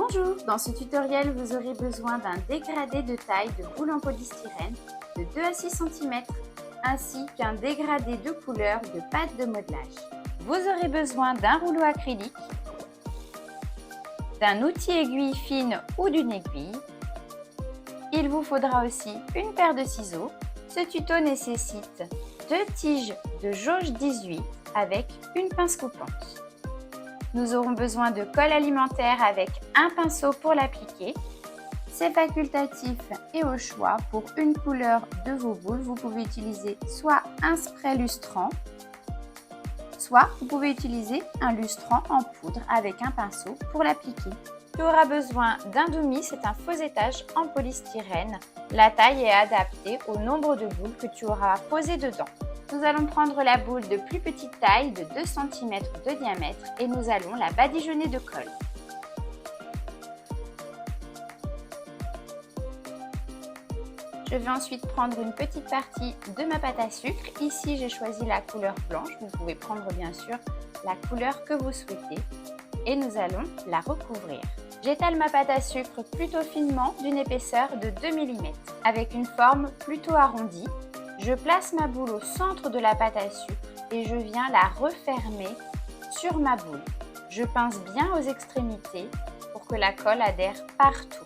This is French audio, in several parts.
Bonjour, dans ce tutoriel, vous aurez besoin d'un dégradé de taille de boule en polystyrène de 2 à 6 cm, ainsi qu'un dégradé de couleur de pâte de modelage. Vous aurez besoin d'un rouleau acrylique, d'un outil aiguille fine ou d'une aiguille. Il vous faudra aussi une paire de ciseaux. Ce tuto nécessite 2 tiges de jauge 18 avec une pince coupante. Nous aurons besoin de colle alimentaire avec un pinceau pour l'appliquer. C'est facultatif et au choix. Pour une couleur de vos boules, vous pouvez utiliser soit un spray lustrant, soit vous pouvez utiliser un lustrant en poudre avec un pinceau pour l'appliquer. Tu auras besoin d'un doumi, c'est un faux étage en polystyrène. La taille est adaptée au nombre de boules que tu auras posées dedans. Nous allons prendre la boule de plus petite taille de 2 cm de diamètre et nous allons la badigeonner de colle. Je vais ensuite prendre une petite partie de ma pâte à sucre. Ici, j'ai choisi la couleur blanche. Vous pouvez prendre bien sûr la couleur que vous souhaitez et nous allons la recouvrir. J'étale ma pâte à sucre plutôt finement d'une épaisseur de 2 mm avec une forme plutôt arrondie. Je place ma boule au centre de la pâte à sucre et je viens la refermer sur ma boule. Je pince bien aux extrémités pour que la colle adhère partout.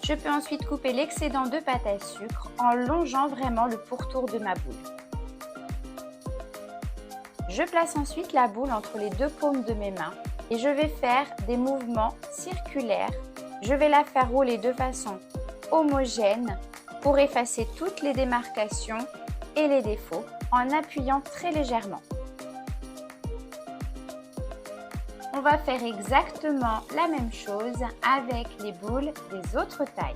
Je peux ensuite couper l'excédent de pâte à sucre en longeant vraiment le pourtour de ma boule. Je place ensuite la boule entre les deux paumes de mes mains et je vais faire des mouvements circulaires. Je vais la faire rouler de façon homogène pour effacer toutes les démarcations et les défauts en appuyant très légèrement. On va faire exactement la même chose avec les boules des autres tailles.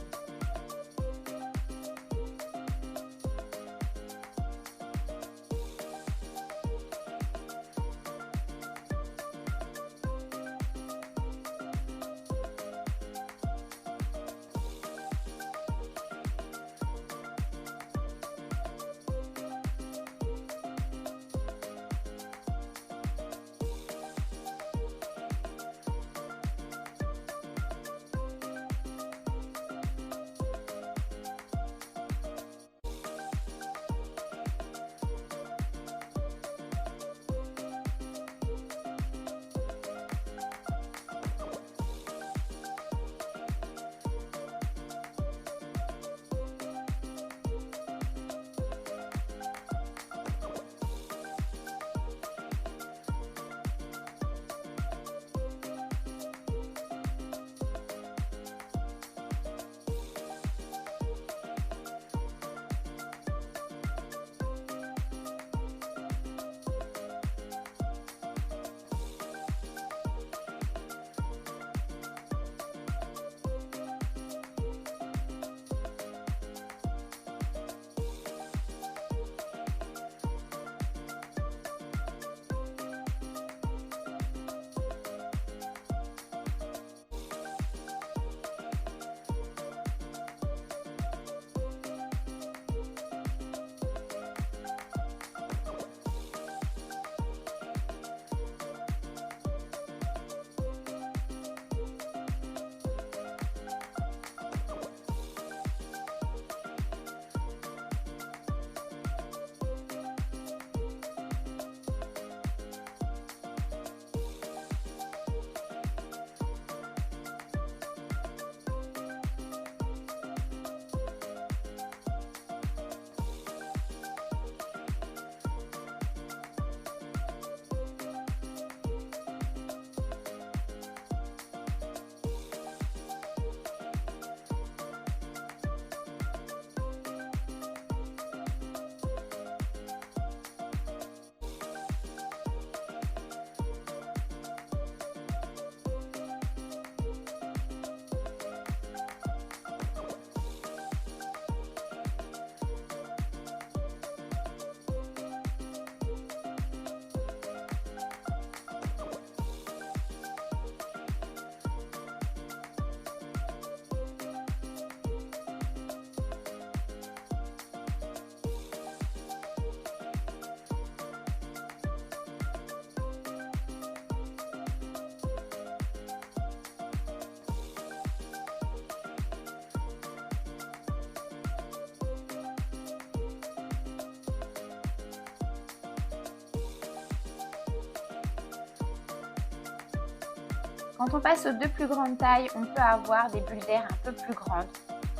Quand on passe aux 2 plus grandes tailles, on peut avoir des bulles d'air un peu plus grandes.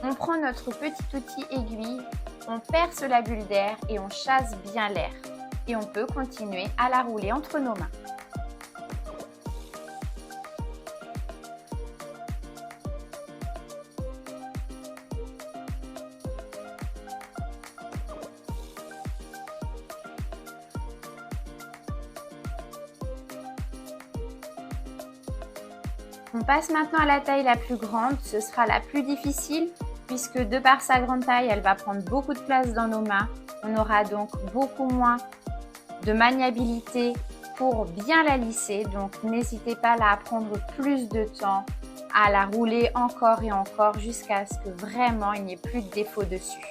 On prend notre petit outil aiguille, on perce la bulle d'air et on chasse bien l'air. Et on peut continuer à la rouler entre nos mains. On passe maintenant à la taille la plus grande, ce sera la plus difficile puisque de par sa grande taille, elle va prendre beaucoup de place dans nos mains. On aura donc beaucoup moins de maniabilité pour bien la lisser, donc n'hésitez pas à prendre plus de temps, à la rouler encore et encore jusqu'à ce que vraiment il n'y ait plus de défaut dessus.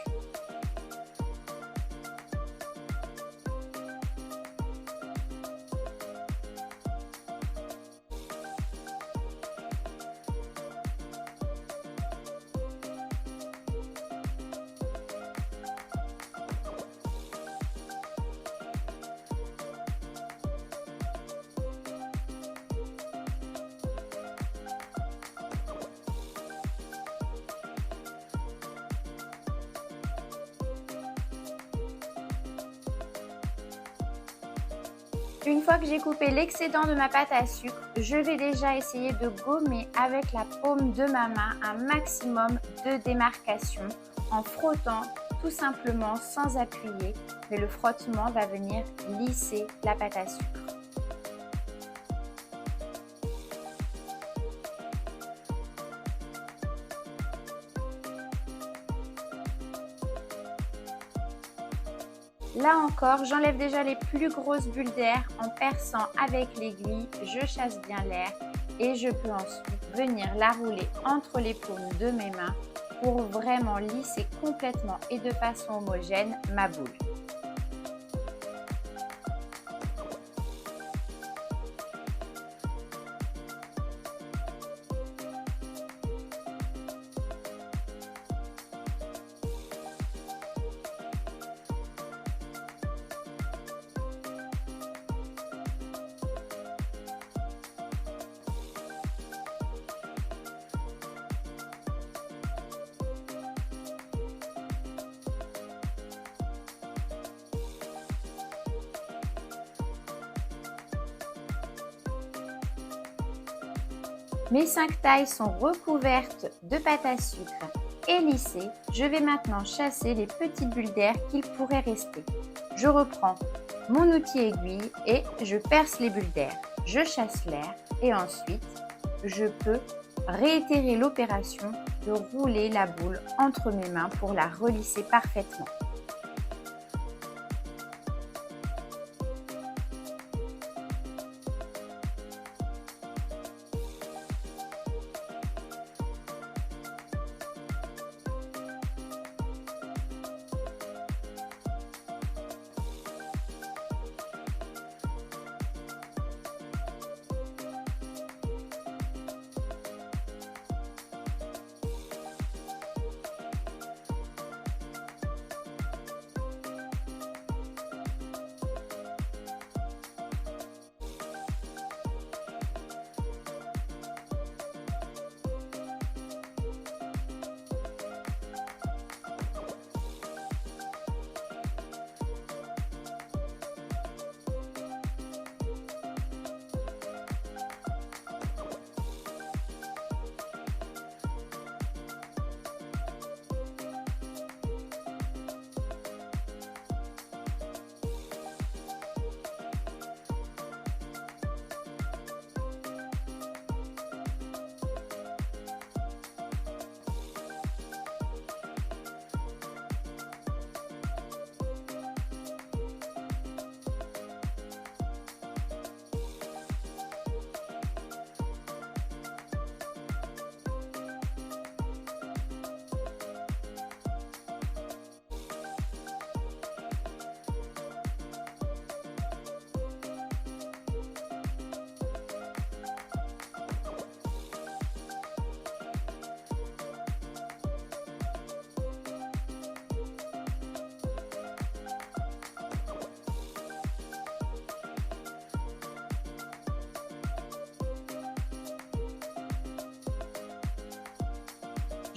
Une fois que j'ai coupé l'excédent de ma pâte à sucre, je vais déjà essayer de gommer avec la paume de ma main un maximum de démarcation en frottant tout simplement sans appuyer, mais le frottement va venir lisser la pâte à sucre. Là encore, j'enlève déjà les plus grosses bulles d'air en perçant avec l'aiguille, je chasse bien l'air et je peux ensuite venir la rouler entre les paumes de mes mains pour vraiment lisser complètement et de façon homogène ma boule. Mes 5 tailles sont recouvertes de pâte à sucre et lissées. Je vais maintenant chasser les petites bulles d'air qu'il pourrait rester. Je reprends mon outil aiguille et je perce les bulles d'air. Je chasse l'air et ensuite je peux réitérer l'opération de rouler la boule entre mes mains pour la relisser parfaitement.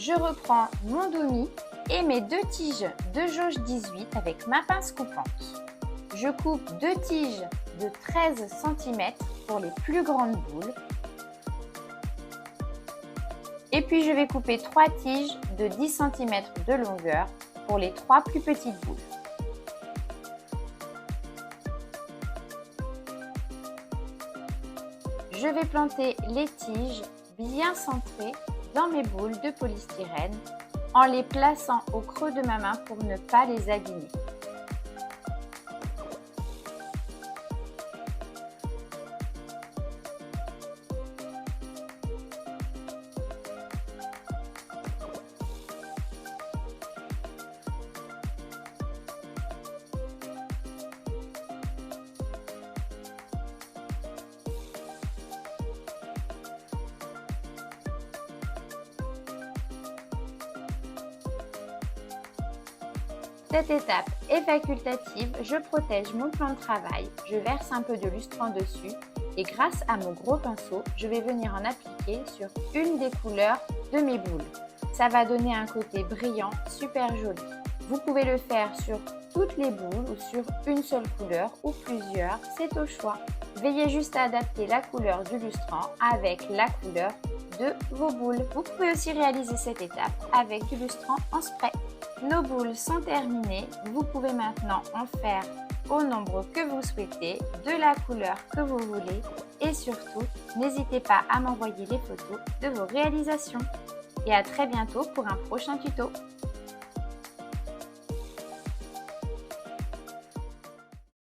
je reprends mon doumi et mes 2 tiges de jauge 18 avec ma pince coupante. Je coupe 2 tiges de 13 cm pour les plus grandes boules. Et puis je vais couper 3 tiges de 10 cm de longueur pour les 3 plus petites boules. Je vais planter les tiges bien centrées dans mes boules de polystyrène en les plaçant au creux de ma main pour ne pas les abîmer. Cette étape est facultative, je protège mon plan de travail, je verse un peu de lustrant dessus et grâce à mon gros pinceau, je vais venir en appliquer sur une des couleurs de mes boules. Ça va donner un côté brillant, super joli. Vous pouvez le faire sur toutes les boules ou sur une seule couleur ou plusieurs, c'est au choix. Veillez juste à adapter la couleur du lustrant avec la couleur de vos boules. Vous pouvez aussi réaliser cette étape avec du lustrant en spray. Nos boules sont terminées, vous pouvez maintenant en faire au nombre que vous souhaitez, de la couleur que vous voulez et surtout, n'hésitez pas à m'envoyer les photos de vos réalisations. Et à très bientôt pour un prochain tuto.